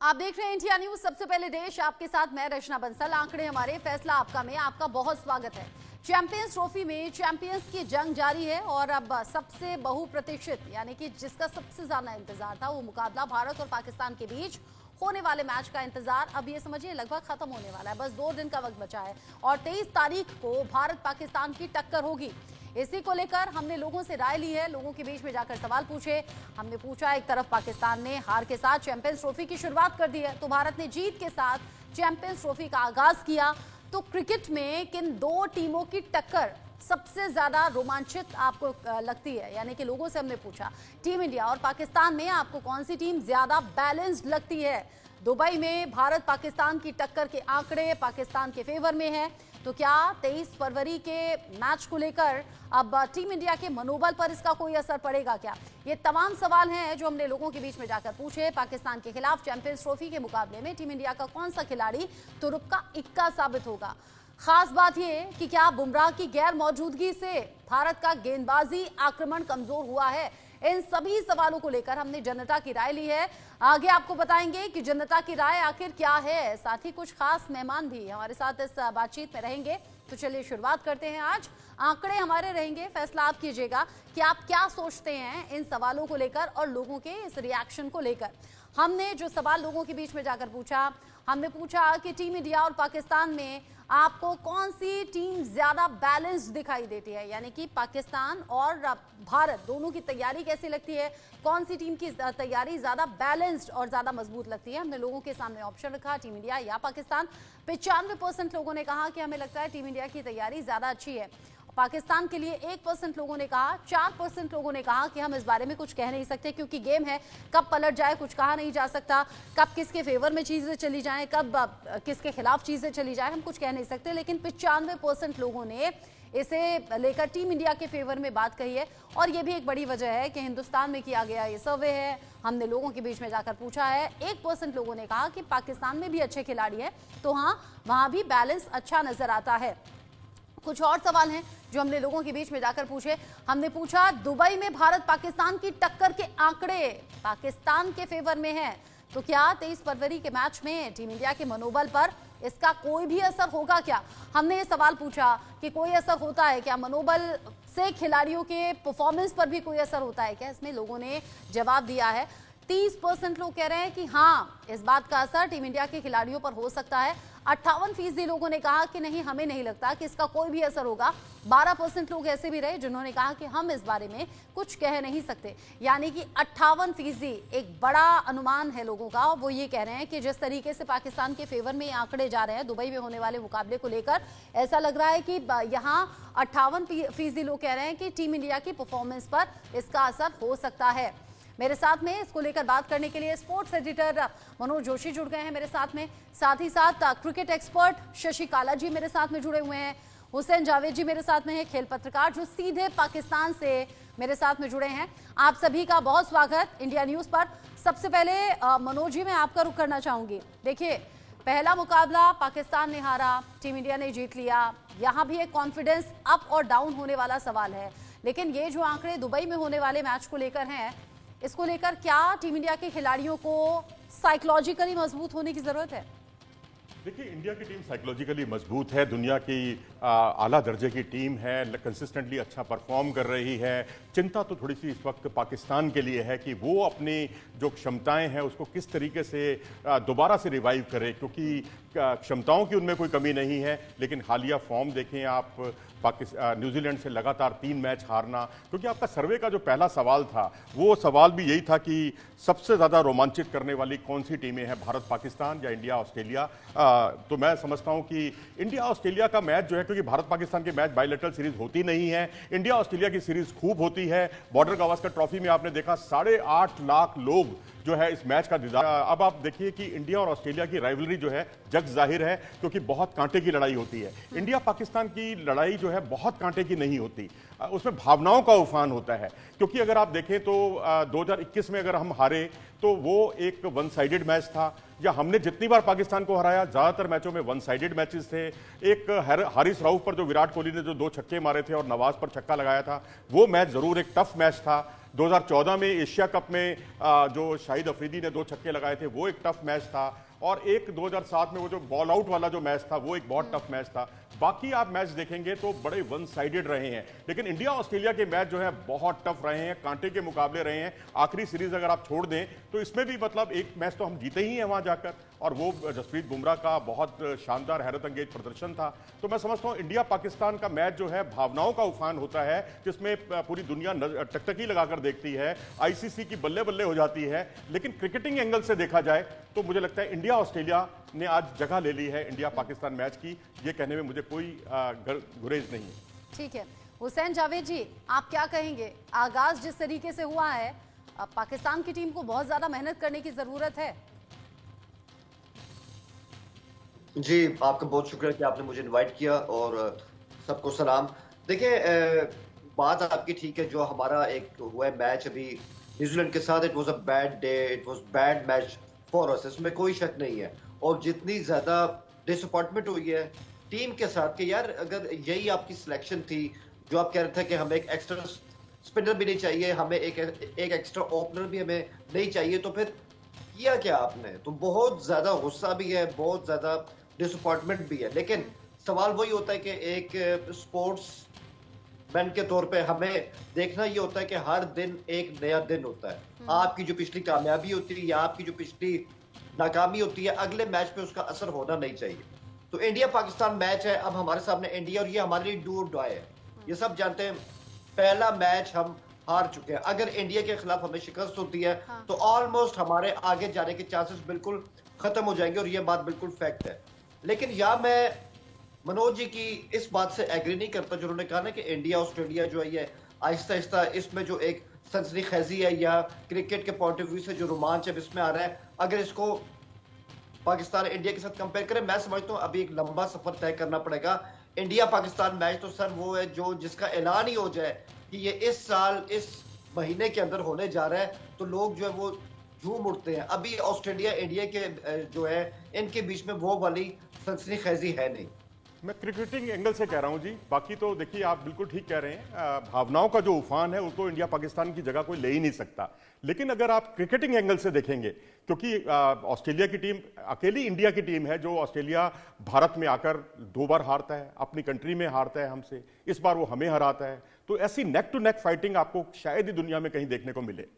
आप देख रहे हैं इंडिया न्यूज। सबसे पहले देश आपके साथ मैं रचना बंसल। आंकड़े हमारे, फैसला आपका में आपका बहुत स्वागत है। चैंपियंस ट्रॉफी में चैंपियंस की जंग जारी है और अब सबसे बहुप्रतीक्षित यानी कि जिसका सबसे ज्यादा इंतजार था वो मुकाबला भारत और पाकिस्तान के बीच होने वाले मैच का इंतजार अब ये समझिए लगभग खत्म होने वाला है। बस 2 दिन का वक्त बचा है और 23 तारीख को भारत पाकिस्तान की टक्कर होगी। इसी को लेकर हमने लोगों से राय ली है, लोगों के बीच में जाकर सवाल पूछे। हमने पूछा, एक तरफ पाकिस्तान ने हार के साथ चैंपियंस ट्रॉफी की शुरुआत कर दी है, तो भारत ने जीत के साथ चैंपियंस ट्रॉफी का आगाज किया। तो क्रिकेट में किन 2 टीमों की टक्कर सबसे ज्यादा रोमांचित आपको लगती है, यानी कि लोगों से हमने पूछा टीम इंडिया और पाकिस्तान में आपको कौन सी टीम ज्यादा बैलेंस्ड लगती है। दुबई में भारत पाकिस्तान की टक्कर के आंकड़े पाकिस्तान के फेवर में है। तो क्या 23 फरवरी के मैच को लेकर अब टीम इंडिया के मनोबल पर इसका कोई असर पड़ेगा क्या? ये तमाम सवाल हैं जो हमने लोगों के बीच में जाकर पूछे। पाकिस्तान के खिलाफ चैंपियंस ट्रॉफी के मुकाबले में टीम इंडिया का कौन सा खिलाड़ी तुरुप का इक्का साबित होगा? खास बात यह कि क्या बुमराह की गैर मौजूदगी से भारत का गेंदबाजी आक्रमण कमजोर हुआ है? इन सभी सवालों को लेकर हमने जनता की राय ली है। आगे आपको बताएंगे कि जनता की राय आखिर क्या है। साथ ही कुछ खास मेहमान भी हमारे साथ इस बातचीत में रहेंगे। तो चलिए शुरुआत करते हैं। आज आंकड़े हमारे रहेंगे, फैसला आप कीजिएगा कि आप क्या सोचते हैं इन सवालों को लेकर और लोगों के इस रिएक्शन को लेकर। हमने जो सवाल लोगों के बीच में जाकर पूछा, हमने पूछा कि टीम इंडिया और पाकिस्तान में आपको कौन सी टीम ज्यादा बैलेंस्ड दिखाई देती है, यानी कि पाकिस्तान और भारत दोनों की तैयारी कैसी लगती है, कौन सी टीम की तैयारी ज्यादा बैलेंस्ड और ज्यादा मजबूत लगती है। हमने लोगों के सामने ऑप्शन रखा, टीम इंडिया या पाकिस्तान। 95% लोगों ने कहा कि हमें लगता है टीम इंडिया की तैयारी ज्यादा अच्छी है। पाकिस्तान के लिए 1% लोगों ने कहा, 4% लोगों ने कहा कि हम इस बारे में कुछ कह नहीं सकते क्योंकि गेम है, कब पलट जाए कुछ कहा नहीं जा सकता, कब किसके फेवर में चीजें चली जाएं, कब किसके खिलाफ चीजें चली जाएं, हम कुछ कह नहीं सकते। लेकिन 95% लोगों ने इसे लेकर टीम इंडिया के फेवर में बात कही है और ये भी एक बड़ी वजह है कि हिंदुस्तान में किया गया ये सर्वे है, हमने लोगों के बीच में जाकर पूछा है। 1% लोगों ने कहा कि पाकिस्तान में भी अच्छे खिलाड़ी हैं, तो हाँ वहां भी बैलेंस अच्छा नजर आता है। कुछ और सवाल हैं जो हमने लोगों के बीच में जाकर पूछे। हमने पूछा, दुबई में भारत पाकिस्तान की टक्कर के आंकड़े पाकिस्तान के फेवर में हैं, तो क्या 23 फरवरी के मैच में टीम इंडिया के मनोबल पर इसका कोई भी असर होगा क्या? हमने ये सवाल पूछा कि कोई असर होता है क्या, मनोबल से खिलाड़ियों के परफॉर्मेंस पर भी कोई असर होता है क्या? इसमें लोगों ने जवाब दिया है। 30% लोग कह रहे हैं कि हाँ, इस बात का असर टीम इंडिया के खिलाड़ियों पर हो सकता है। 58% लोगों ने कहा कि नहीं, हमें नहीं लगता कि इसका कोई भी असर होगा। 12% लोग ऐसे भी रहे जिन्होंने कहा कि हम इस बारे में कुछ कह नहीं सकते। यानी कि 58% एक बड़ा अनुमान है लोगों का। वो ये कह रहे हैं कि जिस तरीके से पाकिस्तान के फेवर में आंकड़े जा रहे हैं दुबई में होने वाले मुकाबले को लेकर, ऐसा लग रहा है कि यहाँ 58% लोग कह रहे हैं कि टीम इंडिया की परफॉर्मेंस पर इसका असर हो सकता है। मेरे साथ में इसको लेकर बात करने के लिए स्पोर्ट्स एडिटर मनोज जोशी जुड़ गए हैं मेरे साथ में, साथ ही साथ क्रिकेट एक्सपर्ट शशि काला जी मेरे साथ में जुड़े हुए हैं, हुसैन जावेद जी मेरे साथ में है, खेल पत्रकार जो सीधे पाकिस्तान से मेरे साथ में जुड़े हैं। आप सभी का बहुत स्वागत इंडिया न्यूज पर। सबसे पहले मनोज जी, मैं आपका रुख करना चाहूंगी। देखिए, पहला मुकाबला पाकिस्तान ने हारा, टीम इंडिया ने जीत लिया। यहाँ भी एक कॉन्फिडेंस अप और डाउन होने वाला सवाल है, लेकिन ये जो आंकड़े दुबई में होने वाले मैच को लेकर हैं, इसको लेकर क्या टीम इंडिया के खिलाड़ियों को साइकोलॉजिकली मजबूत होने की जरूरत है? देखिए, इंडिया की टीम साइकोलॉजिकली मजबूत है, दुनिया की आला दर्जे की टीम है, कंसिस्टेंटली अच्छा परफॉर्म कर रही है। चिंता तो थोड़ी सी इस वक्त पाकिस्तान के लिए है कि वो अपनी जो क्षमताएं हैं उसको किस तरीके से दोबारा से रिवाइव करे, क्योंकि क्षमताओं की उनमें कोई कमी नहीं है, लेकिन हालिया फॉर्म देखें आप, न्यूजीलैंड से लगातार 3 मैच हारना। क्योंकि आपका सर्वे का जो पहला सवाल था वो सवाल भी यही था कि सबसे ज़्यादा रोमांचित करने वाली कौन सी टीमें हैं, भारत पाकिस्तान या इंडिया ऑस्ट्रेलिया। तो मैं समझता हूं कि इंडिया ऑस्ट्रेलिया का मैच जो है, क्योंकि भारत पाकिस्तान के मैच बायलैटरल सीरीज होती नहीं है, इंडिया ऑस्ट्रेलिया की सीरीज खूब होती है। बॉर्डर गावस्कर ट्रॉफी में आपने देखा 8.5 लाख लोग जो है इस मैच का दीदार। अब आप देखिए कि इंडिया और ऑस्ट्रेलिया की राइवलरी जो है जग जाहिर है, क्योंकि बहुत कांटे की लड़ाई होती है। इंडिया पाकिस्तान की लड़ाई जो है बहुत कांटे की नहीं होती, उसमें भावनाओं का उफान होता है। क्योंकि अगर आप देखें तो 2021 में अगर हम हारे तो वो एक वन साइडेड मैच था, या हमने जितनी बार पाकिस्तान को हराया ज्यादातर मैचों में वन साइडेड मैचेस थे। एक हारिस राउफ पर जो विराट कोहली ने जो 2 छक्के मारे थे और नवाज पर छक्का लगाया था, वो मैच जरूर एक टफ मैच था। 2014 में एशिया कप में जो शाहिद अफरीदी ने 2 छक्के लगाए थे वो एक टफ मैच था, और एक 2007 में वो जो बॉल आउट वाला जो मैच था वो एक बहुत टफ मैच था। बाकी आप मैच देखेंगे तो बड़े वन साइडेड रहे हैं, लेकिन इंडिया ऑस्ट्रेलिया के मैच जो है बहुत टफ रहे हैं, कांटे के मुकाबले रहे हैं। आखिरी सीरीज अगर आप छोड़ दें तो इसमें भी मतलब एक मैच तो हम जीते ही हैं वहां जाकर, और वो जसप्रीत बुमराह का बहुत शानदार हैरत अंगेज प्रदर्शन था। तो मैं समझता हूं इंडिया पाकिस्तान का मैच जो है भावनाओं का उफान होता है, जिसमें पूरी दुनिया टकटकी लगाकर देखती है, आईसीसी की बल्ले बल्ले हो जाती है। लेकिन क्रिकेटिंग एंगल से देखा जाए तो मुझे लगता है इंडिया ऑस्ट्रेलिया ने आज जगह ले ली है इंडिया पाकिस्तान मैच की, ये कहने में मुझे कोई गुरेज नहीं है। ठीक है, हुसैन जावेद जी, आप क्या कहेंगे? आगाज जिस तरीके से हुआ है, अब पाकिस्तान की टीम को बहुत ज्यादा मेहनत करने की जरूरत है। जी, आपका बहुत शुक्रिया कि आपने मुझे इनवाइट किया, और सबको सलाम। देखिए, बात आपकी ठीक है। जो हमारा एक हुआ है मैच अभी न्यूजीलैंड के साथ, it was a bad day, it was bad match for us, इसमें कोई शक नहीं है। और जितनी ज्यादा डिसअपॉइंटमेंट हुई है टीम के साथ कि यार अगर यही आपकी सिलेक्शन थी, जो आप कह रहे थे कि हमें एक एक्स्ट्रा स्पिनर भी नहीं चाहिए, हमें एक एक्स्ट्रा ओपनर भी हमें नहीं चाहिए, तो फिर किया क्या आपने? तो बहुत ज्यादा गुस्सा भी है, बहुत ज्यादा डिसअपॉइंटमेंट भी है। लेकिन सवाल वही होता है कि एक स्पोर्ट्स मैन के तौर पे हमें देखना ये होता है कि हर दिन एक नया दिन होता है। आपकी जो पिछली कामयाबी होती है या आपकी जो पिछली नाकामी होती है, अगले मैच पे उसका असर होना नहीं चाहिए। तो इंडिया पाकिस्तान मैच है, अब हमारे सामने इंडिया, और ये हमारे लिए डू और डाई है। ये सब जानते हैं, पहला मैच हम हार चुके हैं। अगर इंडिया के खिलाफ हमें शिकस्त होती है तो ऑलमोस्ट हमारे आगे जाने के चांसेस बिल्कुल खत्म हो जाएंगे, और ये बात बिल्कुल फैक्ट है। लेकिन या मैं मनोज जी की इस बात से एग्री नहीं करता जो उन्होंने कहा ना कि इंडिया ऑस्ट्रेलिया जो है ये आहिस्ता आहिस्ता इसमें जो एक सनसनीखेजी है या क्रिकेट के पॉइंट ऑफ व्यू से जो रोमांच है इसमें आ रहा है, अगर इसको पाकिस्तान इंडिया के साथ कंपेयर करें, मैं समझता हूँ अभी एक लंबा सफर तय करना पड़ेगा। इंडिया पाकिस्तान मैच तो सर वो है जो जिसका ऐलान ही हो जाए कि ये इस साल इस महीने के अंदर होने जा रहा है, तो लोग जो है वो झूम उठते हैं। अभी ऑस्ट्रेलिया इंडिया के जो है इनके बीच में वो वाली सनसनीखेजी है नहीं। मैं क्रिकेटिंग एंगल से कह रहा हूं जी, बाकी तो देखिए आप बिल्कुल ठीक कह रहे हैं। भावनाओं का जो उफान है उसको इंडिया पाकिस्तान की जगह कोई ले ही नहीं सकता। लेकिन अगर आप क्रिकेटिंग एंगल से देखेंगे, क्योंकि ऑस्ट्रेलिया की टीम अकेली इंडिया की टीम है जो ऑस्ट्रेलिया भारत में आकर 2 बार हारता है, अपनी कंट्री में हारता है हमसे, इस बार वो हमें हराता है। तो ऐसी नेक टू नेक फाइटिंग आपको शायद ही दुनिया में कहीं देखने को मिले।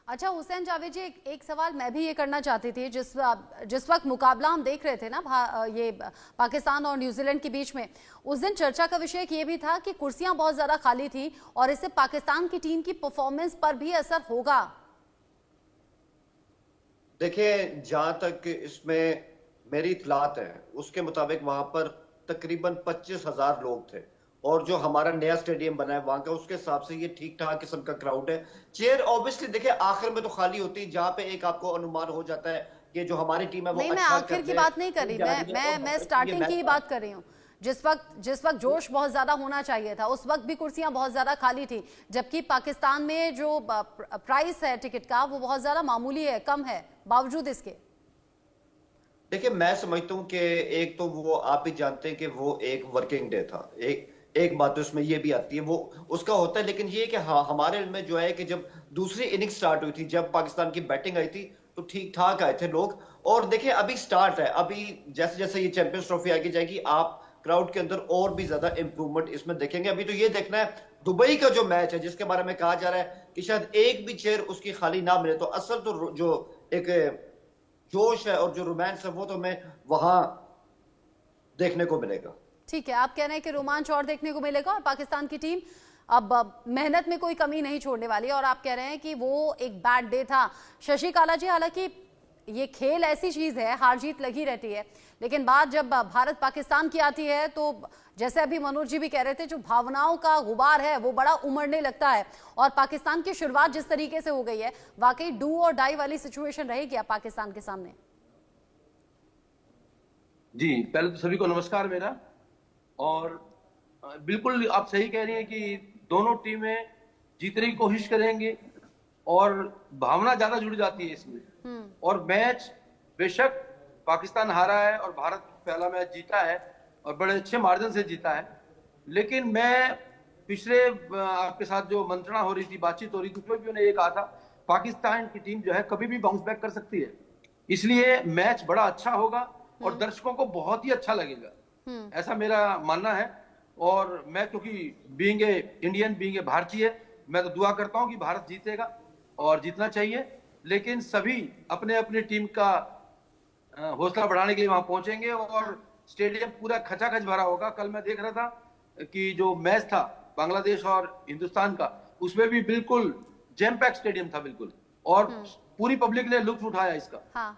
अच्छा हुसैन जावेद जी, एक सवाल मैं भी ये करना चाहती थी। जिस वक्त मुकाबला हम देख रहे थे ना ये पाकिस्तान और न्यूजीलैंड के बीच में, उस दिन चर्चा का विषय ये भी था कि कुर्सियां बहुत ज्यादा खाली थी और इससे पाकिस्तान की टीम की परफॉर्मेंस पर भी असर होगा। देखिए, जहां तक इसमें मेरी इतलात है उसके मुताबिक वहां पर तकरीबन 25,000 लोग थे, और जो हमारा नया स्टेडियम बना है वहां का उसके हिसाब से ये ठीक ठाक किस्म का क्राउड है। चेयर ऑब्वियसली देखिए आखिर में तो खाली होती है, जहां पे एक आपको अनुमान हो जाता है कि जो हमारी टीम है वो नहीं, मैं आखिर की बात नहीं कर रही, मैं स्टार्टिंग की बात कर रही हूँ। जिस वक्त जोश बहुत ज्यादा होना चाहिए था उस वक्त भी कुर्सियां बहुत ज्यादा खाली थी, जबकि पाकिस्तान में जो प्राइस है टिकट का वो बहुत ज्यादा मामूली है, कम है बावजूद इसके। देखिए, मैं समझता हूँ कि एक तो वो आप भी जानते हैं कि वो एक वर्किंग डे था, एक बात तो इसमें ये भी आती है, वो उसका होता है। लेकिन ये कि हाँ, हमारे में जो है कि जब दूसरी इनिंग स्टार्ट हुई थी, जब पाकिस्तान की बैटिंग आई थी तो ठीक ठाक आए थे लोग। और देखिए अभी स्टार्ट है, अभी जैसे जैसे ये चैंपियंस ट्रॉफी आगे जाएगी आप क्राउड के अंदर और भी ज्यादा इंप्रूवमेंट इसमें देखेंगे। अभी तो ये देखना है दुबई का जो मैच है जिसके बारे में कहा जा रहा है कि शायद एक भी चेयर उसकी खाली ना मिले, तो असल तो जो एक जोश है और जो रोमांस है वो तो हमें वहां देखने को मिलेगा। ठीक है, आप कह रहे हैं कि रोमांच और देखने को मिलेगा और पाकिस्तान की टीम अब मेहनत में कोई कमी नहीं छोड़ने वाली, और आप कह रहे हैं कि वो एक बैड डे था। शशि काला जी, हालांकि ये खेल ऐसी चीज है, हार जीत लगी रहती है, लेकिन बात जब भारत पाकिस्तान की आती है तो जैसे अभी मनोज जी भी कह रहे थे, जो भावनाओं का गुबार है वो बड़ा उमड़ने लगता है। और पाकिस्तान की शुरुआत जिस तरीके से हो गई है, वाकई डू और डाई वाली सिचुएशन रहेगी अब पाकिस्तान के सामने। जी, पहले तो सभी को नमस्कार मेरा। और बिल्कुल आप सही कह रही हैं कि दोनों टीमें जीतने की कोशिश करेंगे और भावना ज्यादा जुड़ जाती है इसमें। और मैच बेशक पाकिस्तान हारा है और भारत पहला मैच जीता है और बड़े अच्छे मार्जिन से जीता है, लेकिन मैं पिछले आपके साथ जो मंत्रणा हो रही थी, बातचीत हो रही थी, उसमें भी उन्होंने ये कहा था पाकिस्तान की टीम जो है कभी भी बाउंस बैक कर सकती है। इसलिए मैच बड़ा अच्छा होगा और दर्शकों को बहुत ही अच्छा लगेगा, ऐसा मेरा मानना है। और मैं क्योंकि being a Indian, being a भारतीय, मैं तो दुआ करता हूं कि भारत जीतेगा और जीतना चाहिए। लेकिन सभी अपने अपने टीम का हौसला बढ़ाने के लिए वहां पहुंचेंगे और स्टेडियम पूरा खचाखच भरा होगा। कल मैं देख रहा था कि जो मैच था बांग्लादेश और हिंदुस्तान का, उसमें भी बिल्कुल जैम पैक स्टेडियम था बिल्कुल, और पूरी पब्लिक ने लुत्फ उठाया इसका। हाँ।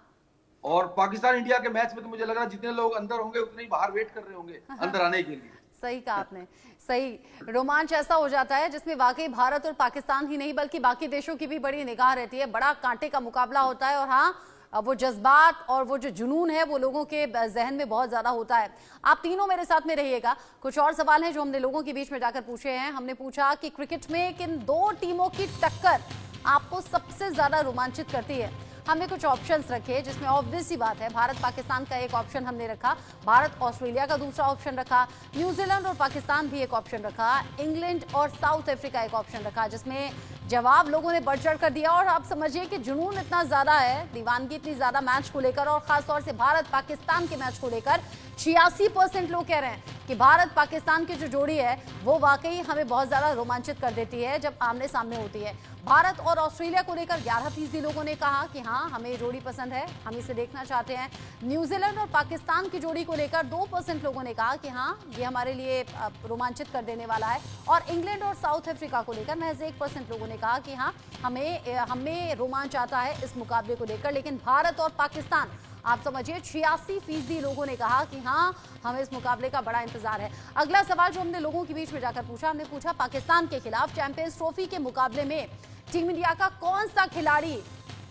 और पाकिस्तान इंडिया के मैच में तो मुझे लग रहा है जितने लोग अंदर होंगे उतने ही बाहर वेट कर रहे होंगे अंदर आने के लिए। सही कहा आपने, सही। रोमांच ऐसा हो जाता है जिसमें वाकई भारत और पाकिस्तान ही नहीं बल्कि बाकी देशों की भी बड़ी निगाह रहती है, बड़ा कांटे का मुकाबला होता है। और हाँ, वो जज्बात और वो जो जुनून है वो लोगों के जहन में बहुत ज्यादा होता है। आप तीनों मेरे साथ में रहिएगा। कुछ और सवाल हैं जो हमने लोगों के बीच में जाकर पूछे हैं। हमने पूछा कि क्रिकेट में किन दो टीमों की टक्कर आपको सबसे ज्यादा रोमांचित करती है। हमने कुछ ऑप्शंस रखे जिसमें ऑब्वियस सी बात है भारत पाकिस्तान का एक ऑप्शन हमने रखा, भारत ऑस्ट्रेलिया का दूसरा ऑप्शन रखा, न्यूजीलैंड और पाकिस्तान भी एक ऑप्शन रखा, इंग्लैंड और साउथ अफ्रीका एक ऑप्शन रखा, जिसमें जवाब लोगों ने बढ़ चढ़ कर दिया। और आप समझिए कि जुनून इतना ज्यादा है, दीवानगी इतनी ज्यादा मैच को लेकर, और खासतौर से भारत पाकिस्तान के मैच को लेकर 86% लोग कह रहे हैं कि भारत पाकिस्तान की जो जोड़ी है वो वाकई हमें बहुत ज्यादा रोमांचित कर देती है जब आमने सामने होती है। भारत और ऑस्ट्रेलिया को लेकर 11% लोगों ने कहा कि हाँ हमें ये जोड़ी पसंद है, हम इसे देखना चाहते हैं। न्यूजीलैंड और पाकिस्तान की जोड़ी को लेकर 2% लोगों ने कहा कि हाँ ये हमारे लिए रोमांचित कर देने वाला है। और इंग्लैंड और साउथ अफ्रीका को लेकर महज 1% लोगों ने कहा कि हाँ हमें रोमांच आता है इस मुकाबले को लेकर। लेकिन भारत और पाकिस्तान, आप समझिए 86% लोगों ने कहा कि हाँ हमें इस मुकाबले का बड़ा इंतजार है। अगला सवाल जो हमने लोगों के बीच में जाकर पूछा, हमने पूछा पाकिस्तान के खिलाफ चैंपियंस ट्रॉफी के मुकाबले में टीम इंडिया का कौन सा खिलाड़ी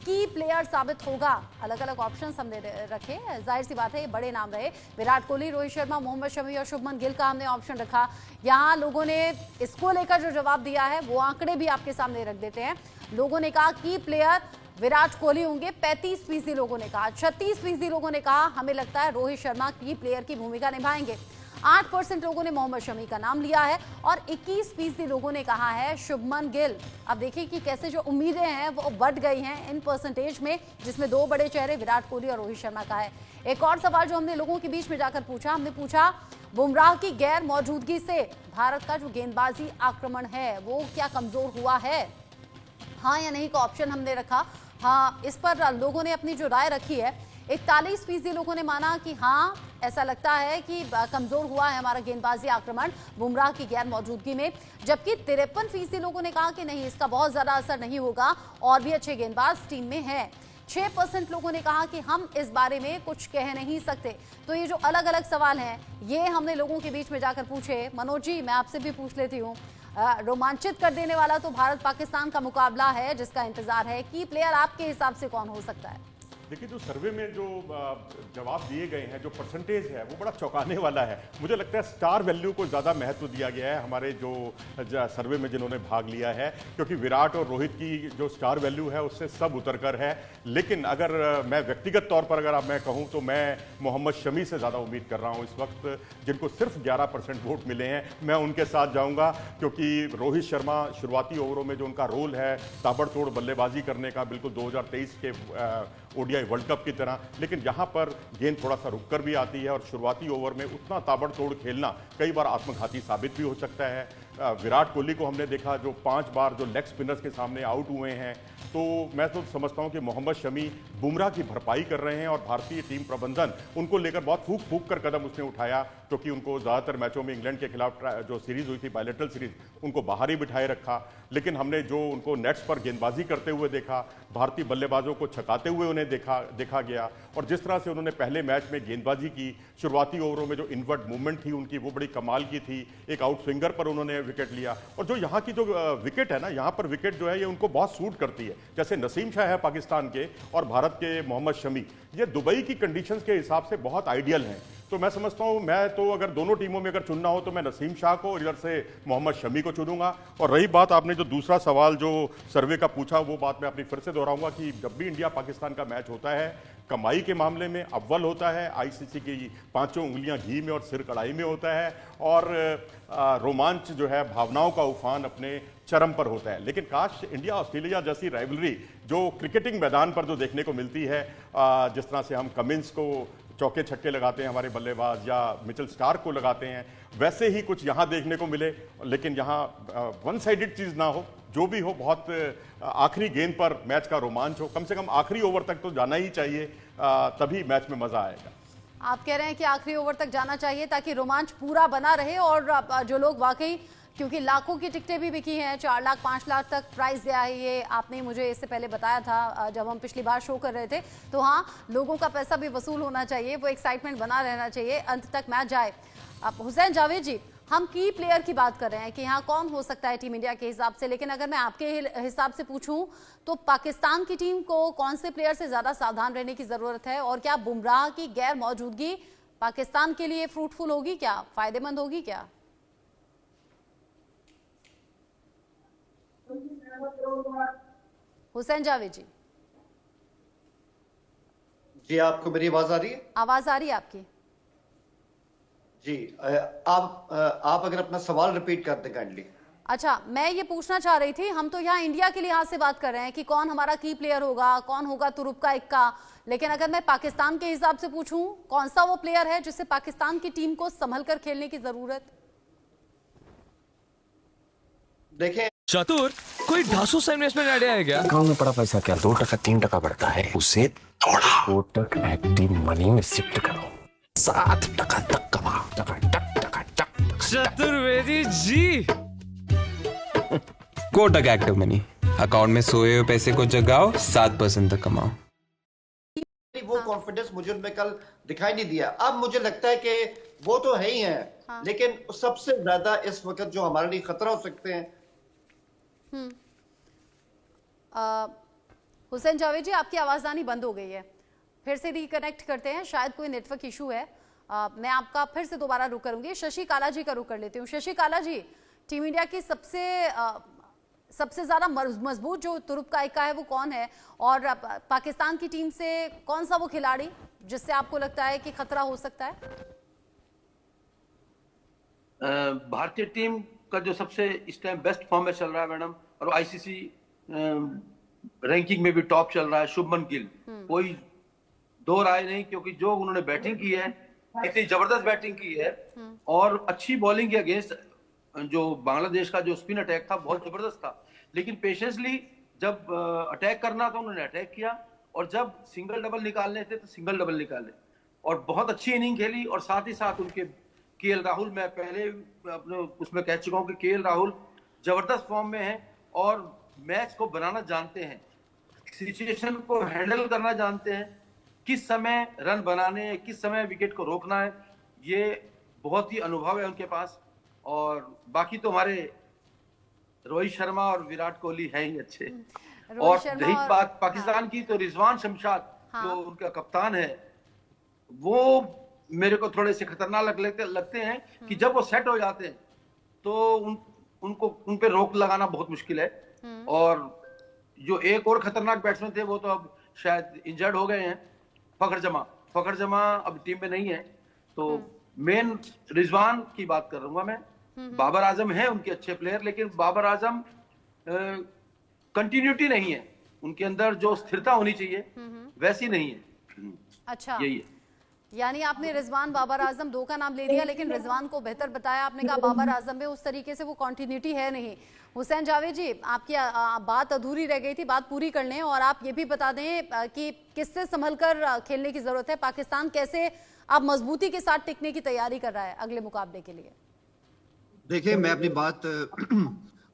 की प्लेयर साबित होगा। अलग अलग ऑप्शंस हमने रखे, जाहिर सी बात है ये बड़े नाम रहे, विराट कोहली, रोहित शर्मा, मोहम्मद शमी और शुभमन गिल का हमने ऑप्शन रखा। यहाँ लोगों ने इसको लेकर जो जवाब दिया है वो आंकड़े भी आपके सामने रख देते हैं। लोगों ने कहा की प्लेयर विराट कोहली होंगे, 35% लोगों ने कहा। 36% लोगों ने कहा हमें लगता है रोहित शर्मा की प्लेयर की भूमिका निभाएंगे। 8% लोगों ने मोहम्मद शमी का नाम लिया है और 21% लोगों ने कहा है शुभमन गिल। अब देखिए कि कैसे जो उम्मीदें हैं वो बढ़ गई हैं इन परसेंटेज में, जिसमें दो बड़े चेहरे विराट कोहली और रोहित शर्मा का है। एक और सवाल जो हमने लोगों के बीच में जाकर पूछा, हमने पूछा बुमराह की गैर मौजूदगी से भारत का जो गेंदबाजी आक्रमण है वो क्या कमजोर हुआ है, हाँ या नहीं का ऑप्शन हमने रखा। हाँ, इस पर लोगों ने अपनी जो राय रखी है, 41% लोगों ने माना कि हाँ ऐसा लगता है कि कमजोर हुआ है हमारा गेंदबाजी आक्रमण बुमराह की गैर मौजूदगी में, जबकि 53% लोगों ने कहा कि नहीं इसका बहुत ज्यादा असर नहीं होगा और भी अच्छे गेंदबाज टीम में हैं। 6% लोगों ने कहा कि हम इस बारे में कुछ कह नहीं सकते। तो ये जो अलग अलग सवाल हैं ये हमने लोगों के बीच में जाकर पूछे। मनोज जी, मैं आपसे भी पूछ लेती हूँ, रोमांचित कर देने वाला तो भारत पाकिस्तान का मुकाबला है जिसका इंतजार है, की प्लेयर आपके हिसाब से कौन हो सकता है? देखिए जो सर्वे में जो जवाब दिए गए हैं, जो परसेंटेज है वो बड़ा चौंकाने वाला है। मुझे लगता है स्टार वैल्यू को ज़्यादा महत्व दिया गया है हमारे जो सर्वे में जिन्होंने भाग लिया है, क्योंकि विराट और रोहित की जो स्टार वैल्यू है उससे सब उतर कर है। लेकिन अगर मैं व्यक्तिगत तौर पर अगर मैं कहूँ तो मैं मोहम्मद शमी से ज़्यादा उम्मीद कर रहा हूँ इस वक्त, जिनको सिर्फ 11% वोट मिले हैं। मैं उनके साथ जाऊँगा क्योंकि रोहित शर्मा शुरुआती ओवरों में जो उनका रोल है ताबड़तोड़ बल्लेबाजी करने का, बिल्कुल 2023 के ओडीआई वर्ल्ड कप की तरह, लेकिन यहाँ पर गेंद थोड़ा सा रुक कर भी आती है और शुरुआती ओवर में उतना ताबड़तोड़ खेलना कई बार आत्मघाती साबित भी हो सकता है। विराट कोहली को हमने देखा जो 5 बार जो लेग स्पिनर्स के सामने आउट हुए हैं, तो मैं तो समझता हूं कि मोहम्मद शमी बुमराह की भरपाई कर रहे हैं और भारतीय टीम प्रबंधन उनको लेकर बहुत फूक फूक कर कदम उसने उठाया, क्योंकि उनको ज़्यादातर मैचों में इंग्लैंड के खिलाफ जो सीरीज हुई थी बायलैटरल सीरीज, उनको बाहर ही बिठाए रखा। लेकिन हमने जो उनको नेट्स पर गेंदबाजी करते हुए देखा, भारतीय बल्लेबाजों को छकाते हुए उन्हें देखा गया, और जिस तरह से उन्होंने पहले मैच में गेंदबाजी की, शुरुआती ओवरों में जो इनवर्ट मूवमेंट थी उनकी वो बड़ी कमाल की थी। एक आउट स्विंगर पर उन्होंने विकेट लिया, और जो यहाँ की जो विकेट है ना, यहाँ पर विकेट जो है ये उनको बहुत सूट करती है। जैसे नसीम शाह है पाकिस्तान के और भारत के मोहम्मद शमी, ये दुबई की कंडीशंस के हिसाब से बहुत आइडियल हैं। तो मैं समझता हूं, मैं तो अगर दोनों टीमों में अगर चुनना हो तो मैं नसीम शाह को और इधर से मोहम्मद शमी को चुनूंगा। और रही बात आपने जो दूसरा सवाल जो सर्वे का पूछा, वो बात मैं अपनी फिर से दोहराऊंगा कि जब भी इंडिया पाकिस्तान का मैच होता है, कमाई के मामले में अव्वल होता है। आईसीसी की पांचों उंगलियां घी में और सिर कढ़ाई में होता है, और रोमांच जो है, भावनाओं का उफान अपने चरम पर होता है। लेकिन काश इंडिया ऑस्ट्रेलिया जैसी राइवलरी जो क्रिकेटिंग मैदान पर जो देखने को मिलती है, जिस तरह से हम कमिंस को चौके छक्के लगाते हैं हमारे बल्लेबाज, या मिचेल स्टार्क को लगाते हैं, वैसे ही कुछ यहाँ देखने को मिले। लेकिन यहाँ वन साइडेड चीज़ ना हो, जो भी हो, बहुत आखिरी गेंद पर मैच का रोमांच हो, कम से कम आखिरी ओवर तक तो जाना ही चाहिए, तभी मैच में मजा आएगा। आप कह रहे हैं कि आखिरी ओवर तक जाना चाहिए ताकि रोमांच पूरा बना रहे, और जो लोग वाकई, क्योंकि लाखों की टिकटें भी बिकी हैं, 4 लाख 5 लाख तक प्राइस दिया है, ये आपने मुझे इससे पहले बताया था जब हम पिछली बार शो कर रहे थे। तो हाँ, लोगों का पैसा भी वसूल होना चाहिए, वो एक्साइटमेंट बना रहना चाहिए, अंत तक मैच जाए। अब हुसैन जावेद जी, हम की प्लेयर की बात कर रहे हैं कि यहाँ कौन हो सकता है टीम इंडिया के हिसाब से, लेकिन अगर मैं आपके हिसाब से पूछूं तो पाकिस्तान की टीम को कौन से प्लेयर से ज्यादा सावधान रहने की जरूरत है, और क्या बुमराह की गैर मौजूदगी पाकिस्तान के लिए फ्रूटफुल होगी, क्या फायदेमंद होगी क्या? हुसैन जावेद जी, जी आपको मेरी आवाज आ रही है? आवाज आ रही है आपकी? जी, आप अगर अपना सवाल रिपीट कर दें काइंडली। अच्छा, मैं ये पूछना चाह रही थी, हम तो यहाँ इंडिया के लिहाज से बात कर रहे हैं कि कौन हमारा की प्लेयर होगा, कौन होगा तुरुप का इक्का, लेकिन अगर मैं पाकिस्तान के हिसाब से पूछूं, कौन सा वो प्लेयर है जिससे पाकिस्तान की टीम को संभल कर खेलने की जरूरत? देखें चतुर, कोई ढासू सा इन्वेस्टमेंट आइडिया है क्या? अकाउंट में पड़ा पैसा क्या 2% 3% बढ़ता है, उसे थोड़ा कोटक एक्टिव मनी में शिफ्ट करो, 7% तक कमा। Chaturvedi ji, Kotak active money, account में सोए हुए पैसे को जगाओ, 7% तक कमाओ। वो कॉन्फिडेंस मुझे उनमें कल दिखाई नहीं दिया। अब मुझे लगता है कि वो तो है ही हैं, लेकिन सबसे ज्यादा इस वक्त जो हमारे लिए खतरा हो सकते हैं। हुसैन जावेद जी, आपकी आवाज आनी बंद हो गई है, फिर से रिकनेक्ट करते हैं, शायद कोई नेटवर्क इशू है। मैं आपका फिर से दोबारा रुक करूंगी, शशि काला जी का रुक कर लेती हूँ। शशि काला जी, टीम इंडिया की सबसे ज्यादा मजबूत जो तुरुप का इक्का है वो कौन है, और पाकिस्तान की टीम से कौन सा वो खिलाड़ी जिससे आपको लगता है कि खतरा हो सकता है? भारतीय टीम का जो सबसे इस टाइम बेस्ट फॉर्म में चल रहा है मैडम, और आईसीसी रैंकिंग में भी टॉप चल रहा है, शुभमन गिल, कोई दो राय नहीं, क्योंकि जो उन्होंने बैटिंग की है, इतनी जबरदस्त बैटिंग की है, और अच्छी बॉलिंग के अगेंस्ट जो बांग्लादेश का जो स्पिन अटैक था बहुत जबरदस्त था, लेकिन पेशेंसली जब अटैक करना था उन्होंने अटैक किया, और जब सिंगल डबल निकालने थे तो सिंगल डबल निकाले, और बहुत अच्छी इनिंग खेली। और साथ ही साथ उनके केएल राहुल, मैं पहले अपने उसमें कह चुका हूं कि केएल राहुल जबरदस्त फॉर्म में है और मैच को बनाना जानते हैं, सिचुएशन को हैंडल करना जानते हैं, किस समय रन बनाने, किस समय विकेट को रोकना है, ये बहुत ही अनुभव है उनके पास। और बाकी तो हमारे रोहित शर्मा और विराट कोहली हैं ही अच्छे। और रही बात पाकिस्तान की, तो रिजवान शमशाद जो उनका कप्तान है, वो मेरे को थोड़े से खतरनाक लगते हैं कि जब वो सेट हो जाते हैं तो उनको उन पे रोक लगाना बहुत मुश्किल है। और जो एक और खतरनाक बैट्समैन थे वो तो अब शायद इंजर्ड हो गए हैं, फखर जमा अब टीम में नहीं है। तो मेन रिजवान की बात कर रहा हूँ मैं। बाबर आजम है उनके अच्छे प्लेयर, लेकिन बाबर आजम कंटिन्यूटी नहीं है, उनके अंदर जो स्थिरता होनी चाहिए वैसी नहीं है। अच्छा, यही है। यानी आपने रिजवान बाबर आजम दो का नाम ले लिया, लेकिन रिजवान को बेहतर बताया आपने, कहा बाबर आजम में उस तरीके से वो कंटिन्यूटी है नहीं। हुसैन जावेद जी, आपकी बात अधूरी रह गई थी, बात पूरी कर लें, और आप ये भी बता दें कि किससे संभल कर खेलने की जरूरत है, पाकिस्तान कैसे आप मजबूती के साथ टिकने की तैयारी कर रहा है अगले मुकाबले के लिए? देखिए, मैं अपनी बात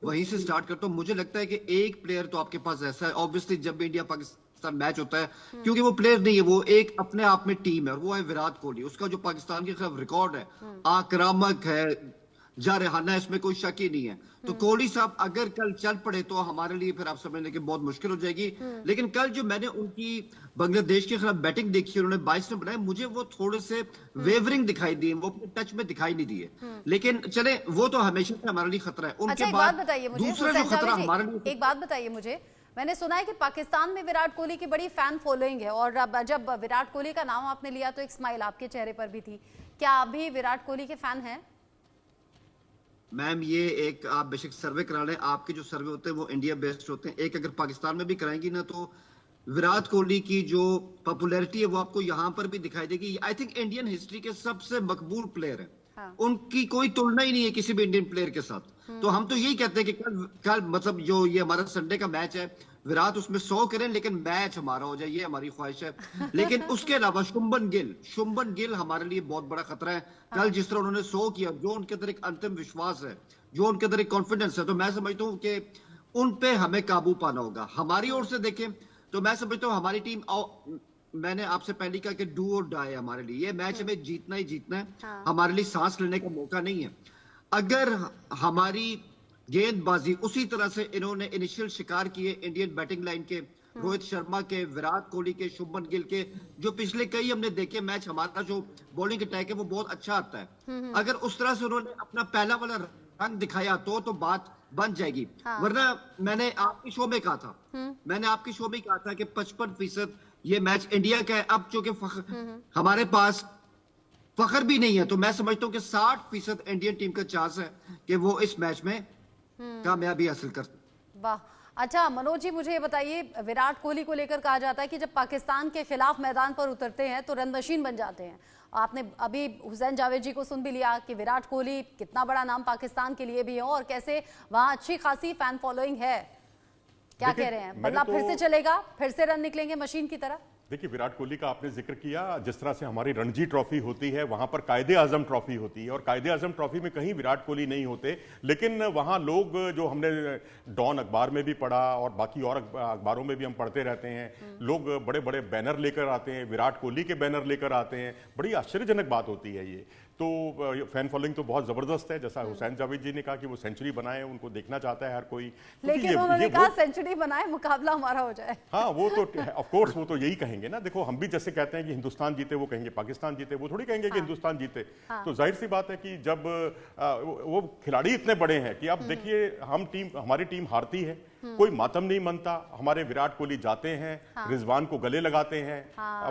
वहीं से स्टार्ट करता हूँ। मुझे लगता है कि एक प्लेयर तो आपके पास ऐसा है, ऑब्वियसली जब भी इंडिया पाकिस्तान मैच होता है, क्योंकि वो प्लेयर नहीं है, वो एक अपने आप में टीम है, और वो है विराट कोहली। उसका जो पाकिस्तान के खिलाफ रिकॉर्ड है, आक्रामक है, जा रहा, इसमें कोई शक ही नहीं है। तो कोहली साहब अगर कल चल पड़े तो हमारे लिए फिर आप समझने की बहुत मुश्किल हो जाएगी। लेकिन कल जो मैंने उनकी बांग्लादेश के खिलाफ बैटिंग देखी, उन्होंने 22 रन बनाए, मुझे वो थोड़े से वेवरिंग दिखाई दिए, वो अपने टच में दिखाई नहीं दिए। लेकिन चले, वो तो हमेशा से हमारे लिए खतरा है। अच्छा, उनके एक बात बाद बताइए मुझे दूसरा जो हुसैन खतरा जावेद जी, हमारे लिए, एक बात बताइए मुझे, मैंने सुना है कि पाकिस्तान में विराट कोहली की बड़ी फैन फॉलोइंग है, और अब जब विराट कोहली का नाम आपने लिया तो एक स्माइल आपके चेहरे पर भी थी। क्या आप भी विराट कोहली के फैन हैं? मैम ये एक आप बेशक सर्वे करा लें, आपके जो सर्वे होते हैं वो इंडिया बेस्ड होते हैं। एक अगर पाकिस्तान में भी कराएंगी ना, तो विराट कोहली की जो पॉपुलैरिटी है वो आपको यहाँ पर भी दिखाई देगी। आई थिंक इंडियन हिस्ट्री के सबसे मकबूल प्लेयर है। हाँ। उनकी कोई तुलना ही नहीं है किसी भी इंडियन प्लेयर के साथ। तो हम तो यही कहते हैं कि कल मतलब जो ये हमारा संडे का मैच है, विराट उसमें 100 करें लेकिन मैच हमारा हो जाए, ये हमारी ख्वाहिश है। लेकिन उसके अलावा शुभमन गिल हमारे लिए बहुत बड़ा खतरा है। कल जिस तरह उन्होंने 100 किया, जो उनके अंदर एक अंतिम विश्वास है, जो उनके अंदर एक कॉन्फिडेंस है, तो मैं समझता हूँ कि उन पे हमें काबू पाना होगा। हमारी ओर से देखें तो मैं समझता हूँ हमारी टीम, मैंने आपसे पहले कहा कि डू और डाई हमारे लिए, ये मैच हमें जीतना ही जीतना है। हमारे लिए सांस लेने का मौका नहीं है। अगर हमारी गेंदबाजी उसी तरह से इन्होंने इनिशियल शिकार किए इंडियन बैटिंग लाइन के, रोहित शर्मा के, विराट कोहली के, शुभमन गिल के, जो पिछले कई हमने देखे मैच, हमारा जो बॉलिंग अटैक है वो बहुत अच्छा आता है। अगर उस तरह से उन्होंने अपना पहला वाला रंग दिखाया तो बात बन जाएगी। वरना मैंने आपके शो में कहा था कि 55% ये मैच इंडिया का है। अब चूंकि हमारे पास फखर भी नहीं है, तो मैं समझता हूँ कि 60% इंडियन टीम का चांस है कि वो इस मैच में कामयाबी हासिल कर। वाह, अच्छा मनोज जी मुझे ये बताइए, विराट कोहली को लेकर कहा जाता है कि जब पाकिस्तान के खिलाफ मैदान पर उतरते हैं तो रन मशीन बन जाते हैं। आपने अभी हुसैन जावेद जी को सुन भी लिया कि विराट कोहली कितना बड़ा नाम पाकिस्तान के लिए भी है, और कैसे वहां अच्छी खासी फैन फॉलोइंग है। क्या कह रहे हैं, बदला फिर से चलेगा, फिर से रन निकलेंगे मशीन की तरह? देखिए, विराट कोहली का आपने जिक्र किया, जिस तरह से हमारी रणजी ट्रॉफी होती है वहां पर कायदे आजम ट्रॉफी होती है, और कायदे आजम ट्रॉफी में कहीं विराट कोहली नहीं होते। लेकिन वहां लोग, जो हमने डॉन अखबार में भी पढ़ा और बाकी और अखबारों में भी हम पढ़ते रहते हैं, लोग बड़े बड़े बैनर लेकर आते हैं, विराट कोहली के बैनर लेकर आते हैं। बड़ी आश्चर्यजनक बात होती है ये। तो फैन फॉलोइंग तो बहुत जबरदस्त है। जैसा हुसैन जावेद जी ने कहा कि वो सेंचुरी बनाए, उनको देखना चाहता है हर कोई। लेकिन उन्होंने कहा सेंचुरी बनाए, मुकाबला हमारा हो जाए। हाँ, वो तो ऑफ कोर्स वो तो यही कहेंगे ना। देखो, हम भी जैसे कहते हैं कि हिंदुस्तान जीते, वो कहेंगे पाकिस्तान जीते, वो थोड़ी कहेंगे कि हिंदुस्तान जीते। तो जाहिर सी बात है कि जब वो खिलाड़ी इतने बड़े हैं कि अब देखिए, हमारी टीम हारती है, कोई मातम नहीं मनता। हमारे विराट कोहली जाते हैं, रिजवान को गले लगाते हैं।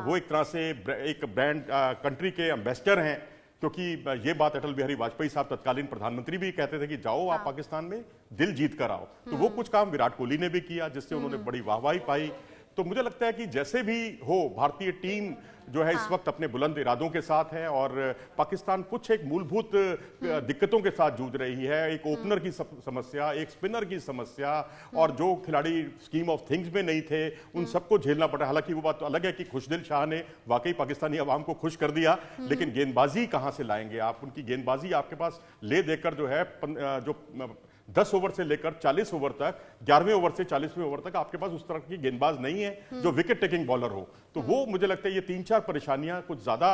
वो एक तरह से एक ब्रांड कंट्री के एम्बेसडर हैं, क्योंकि ये बात अटल बिहारी वाजपेयी साहब तत्कालीन प्रधानमंत्री भी कहते थे कि जाओ आप पाकिस्तान में दिल जीत कर आओ। तो वो कुछ काम विराट कोहली ने भी किया, जिससे उन्होंने बड़ी वाहवाही पाई। तो मुझे लगता है कि जैसे भी हो, भारतीय टीम जो है इस वक्त अपने बुलंद इरादों के साथ है, और पाकिस्तान कुछ एक मूलभूत दिक्कतों के साथ जूझ रही है। एक ओपनर की समस्या, एक स्पिनर की समस्या, और जो खिलाड़ी स्कीम ऑफ थिंग्स में नहीं थे उन सबको झेलना पड़ा। हालांकि वो बात तो अलग है कि खुशदिल शाह ने वाकई पाकिस्तानी अवाम को खुश कर दिया, लेकिन गेंदबाजी कहां से लाएंगे आप? उनकी गेंदबाजी आपके पास ले देकर जो है, जो 10 ओवर से लेकर 40 ओवर तक, 11वें ओवर से 40वें ओवर तक आपके पास उस तरह की गेंदबाज नहीं है जो विकेट टेकिंग बॉलर हो। तो वो मुझे लगता है ये 3-4 परेशानियां कुछ ज्यादा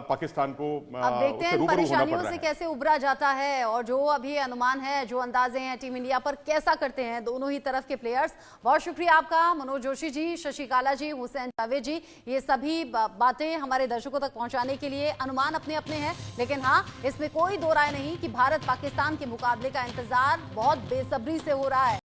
पाकिस्तान को अब देखते हैं इन परेशानियों से कैसे उबरा जाता है, और जो अभी अनुमान है, जो अंदाजे हैं टीम इंडिया पर, कैसा करते हैं दोनों ही तरफ के प्लेयर्स। बहुत शुक्रिया आपका मनोज जोशी जी, शशि काला जी, हुसैन जावेद जी, ये सभी बातें हमारे दर्शकों तक पहुंचाने के लिए। अनुमान अपने अपने हैं, लेकिन हाँ, इसमें कोई दो राय नहीं कि भारत पाकिस्तान के मुकाबले का इंतजार बहुत बेसब्री से हो रहा है।